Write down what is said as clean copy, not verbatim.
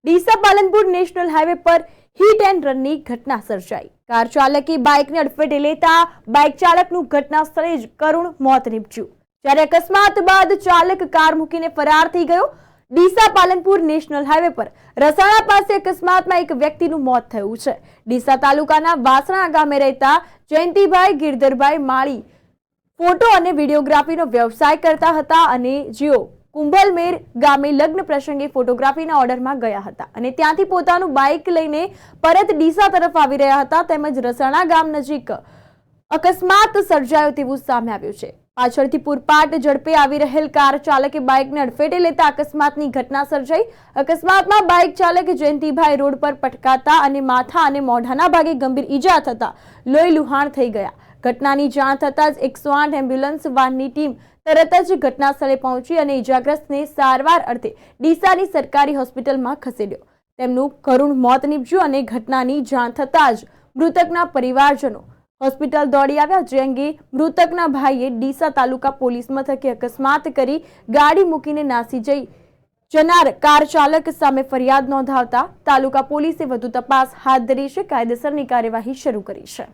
Deesa Palanpur national highway પર hit and રનની ઘટના સર્જાઈ। કાર ચાલકે બાઇકને અડફેટે લેતા બાઇક ચાલકનું ઘટના સ્થળે જ કરુણ મોત નીપજ્યું। જ્યારે અકસ્માત બાદ ચાલક કાર મૂકીને ફરાર થઈ ગયો। ડીસા પાલનપુર નેશનલ હાઈવે પર રસાણા પાસે અકસ્માતમાં એક વ્યક્તિનું મોત થયું છે। ડીસા તાલુકાના વાસણા ગામે રહેતા જયંતિભાઈ ગિરધરભાઈ માળી ફોટો અને વિડીયોગ્રાફીનો વ્યવસાય કરતા હતા અને જેઓ કુંભલમેર ગામે લગ્ન પ્રસંગે ફોટોગ્રાફીના ઓર્ડરમાં ગયા હતા અને ત્યાંથી પોતાનું બાઇક લઈને પરત ડીસા તરફ આવી રહ્યા હતા। તેમજ રસાણા ગામ નજીક અકસ્માત સર્જાયો તેવું સામે આવ્યું છે। પાછળથી પૂરપાટ ઝડપે આવી રહેલ કાર ચાલકે બાઇકને અડફેટે લેતા અકસ્માતની ઘટના સર્જાઈ। અકસ્માતમાં બાઇક ચાલક જયંતિભાઈ રોડ પર પટકાતા અને માથા અને મોઢાના ભાગે ગંભીર ઈજા થતા લોહી લુહાણ થઈ ગયા। ઘટનાની જાણ થતાં જ 108 એમ્બ્યુલન્સ વાનની ટીમ તરત જ ઘટના સ્થળે પહોંચી અને ઈજાગ્રસ્તને સારવાર અર્થે ડીસાની સરકારી હોસ્પિટલમાં ખસેડ્યો। તેમનું કરુણ મોત નીપજ્યું અને ઘટનાની જાણ થતાં જ મૃતકના પરિવારજનો હોસ્પિટલ દોડી આવ્યા। જે અંગે મૃતકના ભાઈએ ડીસા તાલુકા પોલીસ મથકે અકસ્માત કરી ગાડી મૂકીને નાસી જનાર કાર ચાલક સામે ફરિયાદ નોંધાવતા તાલુકા પોલીસે વધુ તપાસ હાથ ધરી છે। કાયદેસરની કાર્યવાહી શરૂ કરી છે।